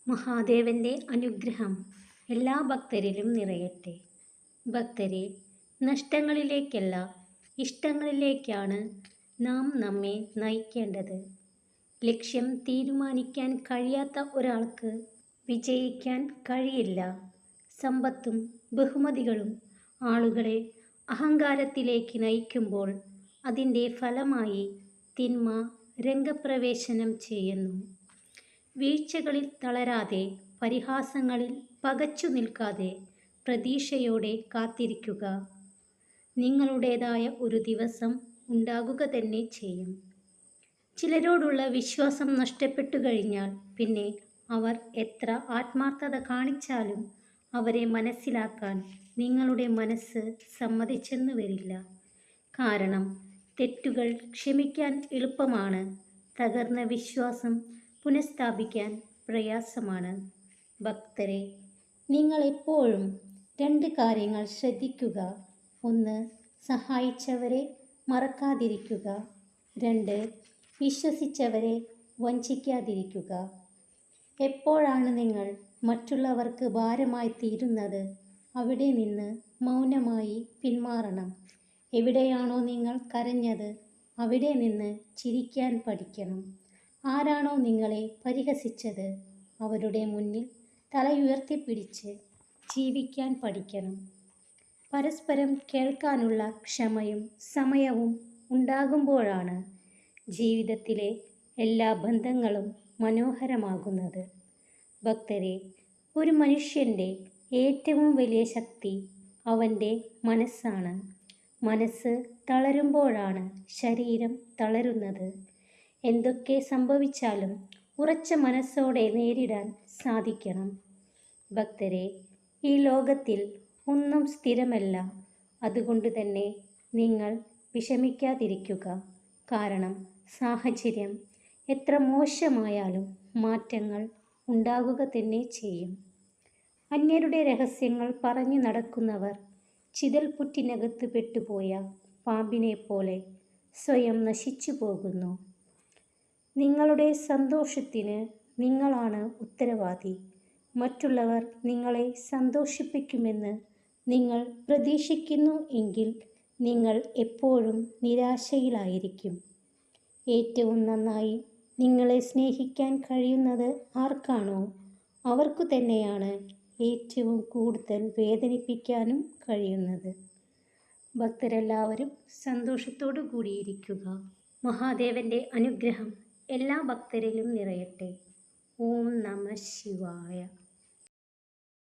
മഹാദേവന്റെ അനുഗ്രഹം എല്ലാ ഭക്തരിലും നിറയട്ടെ. ഭക്തരെ, നഷ്ടങ്ങളിലേക്കല്ല ഇഷ്ടങ്ങളിലേക്കാണ് നാം നമ്മെ നയിക്കേണ്ടത്. ലക്ഷ്യം തീരുമാനിക്കാൻ കഴിയാത്ത ഒരാൾക്ക് വിജയിക്കാൻ കഴിയില്ല. സമ്പത്തും ബഹുമതികളും ആളുകളെ അഹങ്കാരത്തിലേക്ക് നയിക്കുമ്പോൾ അതിൻ്റെ ഫലമായി തിന്മ രംഗപ്രവേശനം ചെയ്യുന്നു. വീഴ്ചകളിൽ തളരാതെ, പരിഹാസങ്ങളിൽ പകച്ചു നിൽക്കാതെ പ്രതീക്ഷയോടെ കാത്തിരിക്കുക. നിങ്ങളുടേതായ ഒരു ദിവസം ഉണ്ടാകുക തന്നെ ചെയ്യും. ചിലരോടുള്ള വിശ്വാസം നഷ്ടപ്പെട്ടു കഴിഞ്ഞാൽ പിന്നെ അവർ എത്ര ആത്മാർത്ഥത കാണിച്ചാലും അവരെ മനസ്സിലാക്കാൻ നിങ്ങളുടെ മനസ്സ് സമ്മതിച്ചെന്നു വരില്ല. കാരണം തെറ്റുകൾ ക്ഷമിക്കാൻ എളുപ്പമാണ്, തകർന്ന വിശ്വാസം പുനഃസ്ഥാപിക്കാൻ പ്രയാസമാണ്. ഭക്തരെ, നിങ്ങൾ എപ്പോഴും രണ്ട് കാര്യങ്ങൾ ശ്രദ്ധിക്കുക. ഒന്ന്, സഹായിച്ചവരെ മറക്കാതിരിക്കുക. രണ്ട്, വിശ്വസിച്ചവരെ വഞ്ചിക്കാതിരിക്കുക. എപ്പോഴാണ് നിങ്ങൾ മറ്റുള്ളവർക്ക് ഭാരമായി തീരുന്നത് അവിടെ നിന്ന് മൗനമായി പിന്മാറണം. എവിടെയാണോ നിങ്ങൾ കരഞ്ഞത് അവിടെ നിന്ന് ചിരിക്കാൻ പഠിക്കണം. ആരാണോ നിങ്ങളെ പരിഹസിച്ചത് അവരുടെ മുന്നിൽ തലയുയർത്തിപ്പിടിച്ച് ജീവിക്കാൻ പഠിക്കണം. പരസ്പരം കേൾക്കാനുള്ള ക്ഷമയും സമയവും ഉണ്ടാകുമ്പോഴാണ് ജീവിതത്തിലെ എല്ലാ ബന്ധങ്ങളും മനോഹരമാകുന്നത്. ഭക്തരെ, ഒരു മനുഷ്യൻ്റെ ഏറ്റവും വലിയ ശക്തി അവൻ്റെ മനസ്സാണ്. മനസ്സ് തളരുമ്പോഴാണ് ശരീരം തളരുന്നത്. എന്തൊക്കെ സംഭവിച്ചാലും ഉറച്ച മനസ്സോടെ നേരിടാൻ സാധിക്കണം. ഭക്തരെ, ഈ ലോകത്തിൽ ഒന്നും സ്ഥിരമല്ല. അതുകൊണ്ട് തന്നെ നിങ്ങൾ വിഷമിക്കാതിരിക്കുക. കാരണം സാഹചര്യം എത്ര മോശമായാലും മാറ്റങ്ങൾ ഉണ്ടാകുക തന്നെ ചെയ്യും. അന്യരുടെ രഹസ്യങ്ങൾ പറഞ്ഞു നടക്കുന്നവർ ചിതൽപുറ്റിനകത്ത് പെട്ടുപോയ പാമ്പിനെ പോലെ സ്വയം നശിച്ചു പോകുന്നു. നിങ്ങളുടെ സന്തോഷത്തിന് നിങ്ങളാണ് ഉത്തരവാദി. മറ്റുള്ളവർ നിങ്ങളെ സന്തോഷിപ്പിക്കുമെന്ന് നിങ്ങൾ പ്രതീക്ഷിക്കുന്നു എങ്കിൽ നിങ്ങൾ എപ്പോഴും നിരാശയിലായിരിക്കും. ഏറ്റവും നന്നായി നിങ്ങളെ സ്നേഹിക്കാൻ കഴിയുന്നത് ആർക്കാണോ അവർക്കു തന്നെയാണ് ഏറ്റവും കൂടുതൽ വേദനിപ്പിക്കാനും കഴിയുന്നത്. ഭക്തരെല്ലാവരും സന്തോഷത്തോടു കൂടിയിരിക്കുക. മഹാദേവന്റെ അനുഗ്രഹം എല്ലാ ഭക്തരിലും നിറയട്ടെ. ഓം നമഃ ശിവായ.